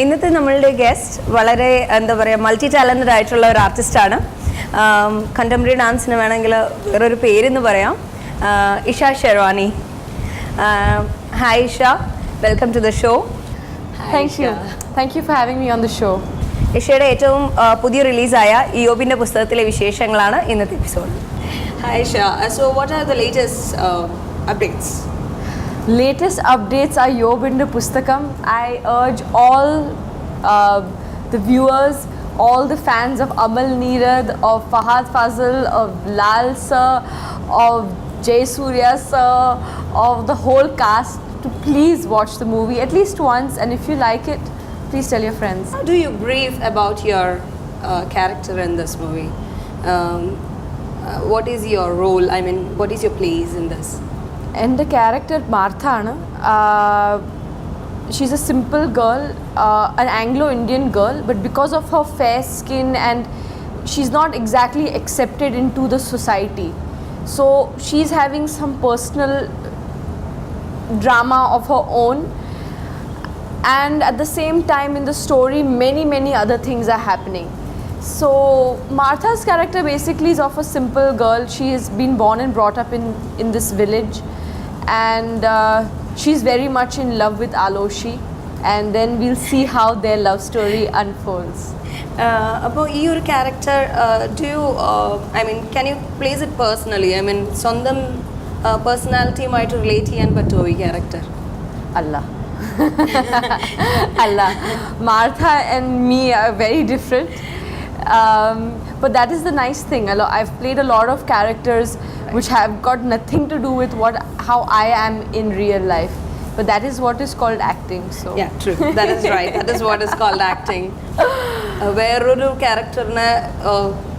ഇന്നത്തെ നമ്മളുടെ ഗസ്റ്റ് വളരെ എന്താ പറയുക മൾട്ടി ടാലൻറ്റഡ് ആയിട്ടുള്ള ഒരു ആർട്ടിസ്റ്റാണ്. കണ്ടംപററി ഡാൻസിന് വേണമെങ്കിൽ വേറൊരു പേരെന്ന് പറയാം, Isha Sherwani. Hi Isha, welcome to the show. Thank you for having me on the show. ഇഷയുടെ ഏറ്റവും പുതിയ റിലീസായ ഇയ്യോബിൻ്റെ പുസ്തകത്തിലെ വിശേഷങ്ങളാണ് ഇന്നത്തെ episode. Hi Isha, so what are the latest updates? Latest updates are Iyyobinte Pusthakam. I urge all the viewers, all the fans of Amal Neerad, of Fahad Fazil, of Lal sir, of Jay Surya sir, of the whole cast to please watch the movie at least once, and if you like it, please tell your friends. How do you brief about your character in this movie? What is your role? I mean, what is your place in this? And the character Martha, she's a simple girl, an Anglo-Indian girl, but because of her fair skin and she's not exactly accepted into the society, so she's having some personal drama of her own, and at the same time in the story many other things are happening. So Martha's character basically is of a simple girl. She has been born and brought up in this village, and she's very much in love with Aloshi, and then we'll see how their love story unfolds. അപ്പോൾ ഈ ഒരു character can you place it personally? I mean, സ്വന്തം പേഴ്സണാലിറ്റിയുമായിട്ട് relate ചെയ്യാൻ പറ്റുമോ ഈ character? Allah. Allah. Martha and me are very different. But that is the nice thing. I've played a lot of characters which have got nothing to do with how I am in real life. But that is what is called acting. So yeah, true. That is right. That is what is called acting. വേറൊരു ക്യാരക്ടറിനെ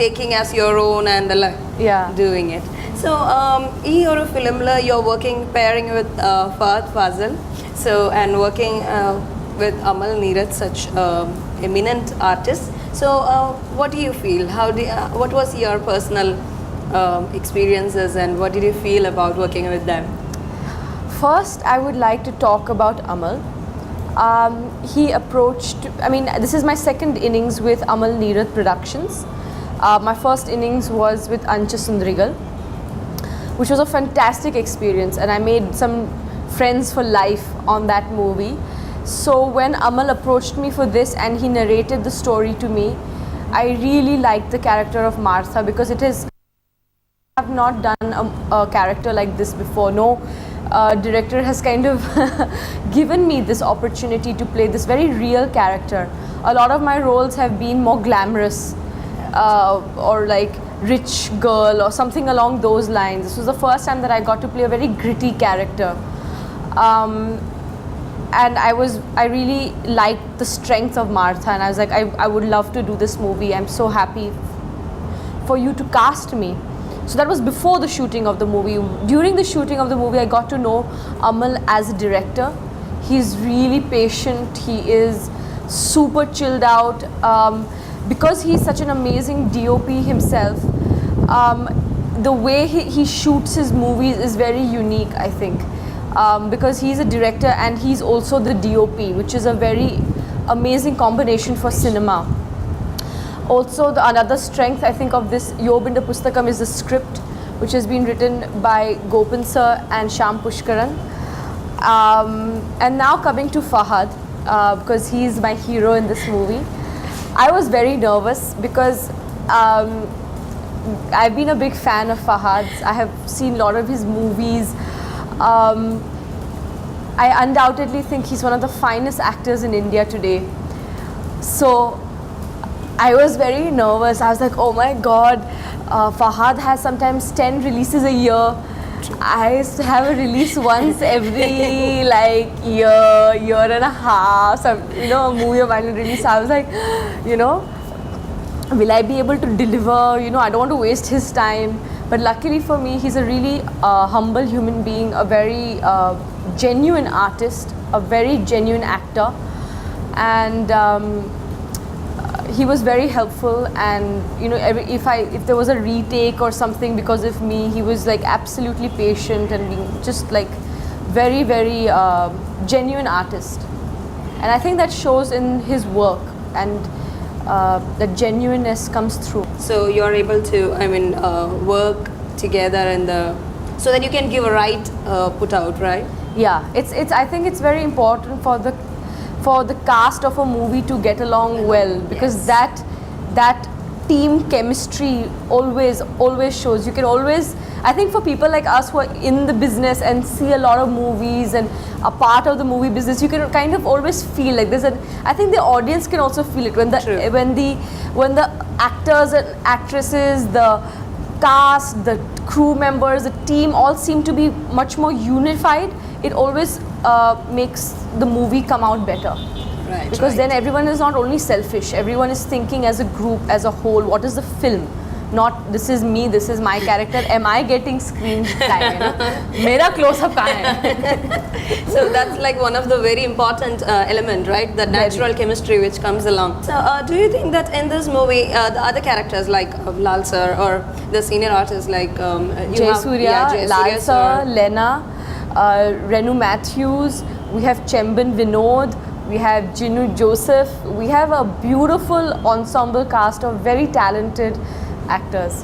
taking as your own and doing it. So ഈ ഒരു ഫിലിമിൽ you're working pairing with Fahad Fazil, so and working with Amal Neerad, such eminent artists. So what do you feel? What was your personal experiences, and what did you feel about working with them? First, I would like to talk about Amal. He approached, this is my second innings with Amal Neerad Productions. My first innings was with Ancha Sundrigal, which was a fantastic experience, and I made some friends for life on that movie. So when Amal approached me for this and he narrated the story to me, I really liked the character of Martha, because I have not done a character like this before. No director has kind of given me this opportunity to play this very real character. A lot of my roles have been more glamorous or like rich girl or something along those lines. This was the first time that I got to play a very gritty character. And I really liked the strength of Martha, and I was like, I would love to do this movie. I'm so happy for you to cast me. So that was before the shooting of the movie. During the shooting of the movie, I got to know Amal as a director. He's really patient. He is super chilled out. Because he's such an amazing DOP himself, the way he shoots his movies is very unique, I think. Because he's a director and he's also the DOP, which is a very amazing combination for cinema. Also, another strength I think of this Iyyobinte Pusthakam is the script, which has been written by Gopan sir and Sham Pushkaran. And now coming to Fahad, because he's my hero in this movie. I was very nervous because I've been a big fan of Fahad's. I have seen a lot of his movies. I undoubtedly think he's one of the finest actors in India today. So I was very nervous. I was like, oh my God, Fahad has sometimes 10 releases a year. I used to have a release once every year and a half, a movie of mine will release. I was like, will I be able to deliver? I don't want to waste his time. But luckily for me, he's a really humble human being, a very genuine artist, a very genuine actor, and he was very helpful. And if there was a retake or something because of me, he was like absolutely patient and being just like very genuine artist. And I think that shows in his work, and the genuineness comes through. So you're able to, work together so that you can give a right put out, right? Yeah, it's. I think it's very important for the cast of a movie to get along well, because that team chemistry always shows. You can always, I think for people like us who are in the business and see a lot of movies and are part of the movie business, you can kind of always feel like there's I think the audience can also feel it when the actors and actresses, the cast, the crew members, the team all seem to be much more unified. It always makes the movie come out better. Right. Because then everyone is not only selfish, everyone is thinking as a group, as a whole, what is the film? Not this is me, this is my character, am I getting screen time? Mera close-up kahan hai? So that's like one of the very important element, right? The natural chemistry which comes along. So do you think that in this movie, the other characters like Lal sir or the senior artists like Jayasuriya, Lal sir, Lena, Renu Matthews, we have Chemban Vinod, we have Jinu Joseph, we have a beautiful ensemble cast of very talented actors.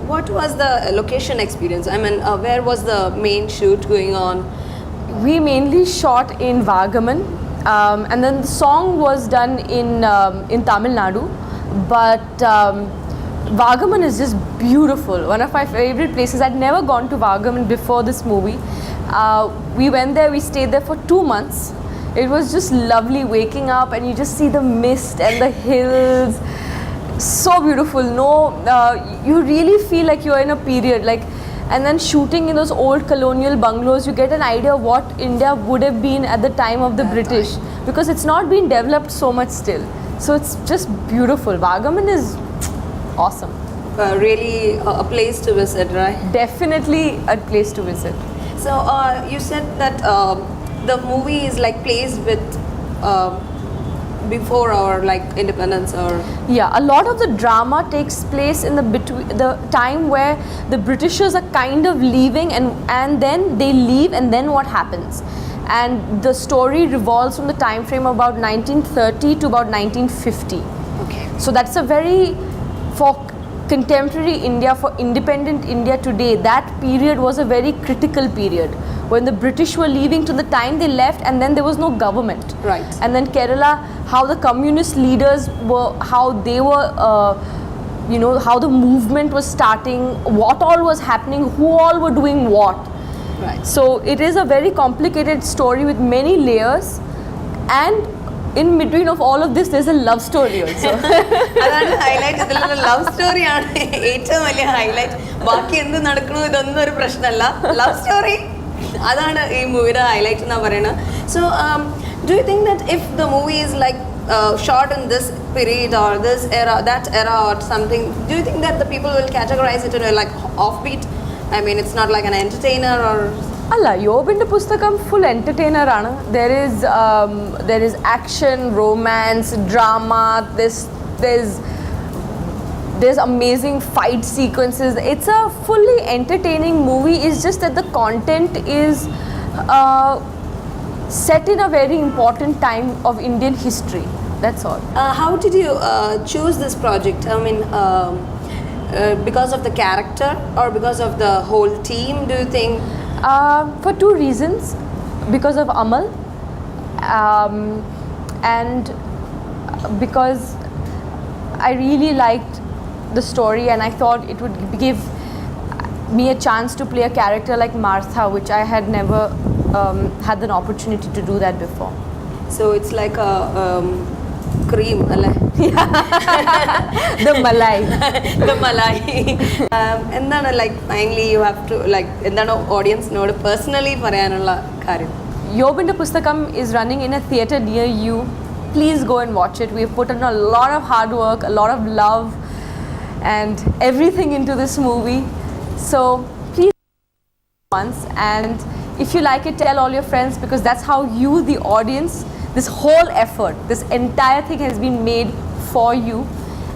What was the location experience? Where was the main shoot going on? We mainly shot in Vagaman, and then the song was done in Tamil Nadu, but Vagaman is just beautiful. One of my favorite places. I'd never gone to Vagaman before this movie. We went there, we stayed there for 2 months. It was just lovely waking up and you just see the mist and the hills. So beautiful. You really feel like you're in a period, and then shooting in those old colonial bungalows, you get an idea of what India would have been at the time of the British, because it's not been developed so much still. So it's just beautiful. Vagaman is awesome. Really a place to visit, right? Definitely a place to visit. So you said that the movie is like placed with before our independence, or yeah, a lot of the drama takes place in the time where the Britishers are kind of leaving, and then they leave, and then what happens, and the story revolves from the time frame of about 1930 to about 1950. Okay. So that's a very, for contemporary India, for independent India today, that period was a very critical period, when the British were leaving to the time they left, and then there was no government. Right. And then Kerala, how the communist leaders were, how they were, how the movement was starting, what all was happening, who all were doing what. Right. So it is a very complicated story with many layers, and in between of all of this, there's a love story also. അതാണ് highlight. ഇതിലൊരു love സ്റ്റോറിയാണ് ഏറ്റവും വലിയ highlight. ബാക്കി എന്ത് നടക്കണോ ഇതൊന്നും ഒരു പ്രശ്നമല്ല, ലവ് സ്റ്റോറി അതാണ് ഈ മൂവിയുടെ ഹൈലൈറ്റ് എന്നാ പറയുന്നത്. So do you think that if the movie is shot in this period or this era, that era or something, do you think that the people will categorize it in a offbeat? It's not like an entertainer or... അല്ല, Iyyobinte Pusthakam full entertainer ആണ്. There is action, romance, drama, there's amazing fight sequences. It's a fully entertaining movie. It's just that the content is set in a very important time of Indian history. That's all. How did you choose this project? Because of the character or because of the whole team, do you think? For two reasons. Because of Amal, and because I really liked the story, and I thought it would give me a chance to play a character like Martha, which I had never had an opportunity to do that before. So it's like a cream, the malai. The malai. എന്താണ് finally you have to എന്താണ് ഓഡിയൻസിനോട് personally പറയാനുള്ള കാര്യം? Iyyobinte Pusthakam is running in a theatre near you. Please go and watch it. We have put in a lot of hard work, a lot of love and everything into this movie. So please once, and if you like it, tell all your friends, because that's how you, the audience, this whole effort, this entire thing has been made for you.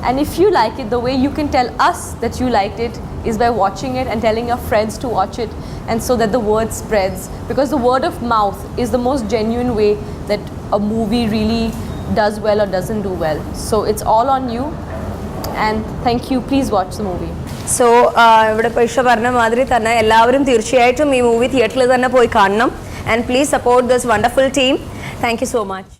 And if you like it, the way you can tell us that you liked it is by watching it and telling your friends to watch it, and so that the word spreads, because the word of mouth is the most genuine way that a movie really does well or doesn't do well. So it's all on you, and thank you. Please watch the movie. So ഇവിടെ ഇപ്പോൾ ഇഷ പറഞ്ഞ മാതിരി തന്നെ എല്ലാവരും തീർച്ചയായിട്ടും ഈ movie തിയേറ്ററിൽ തന്നെ പോയി കാണണം. And please support this wonderful team. Thank you so much.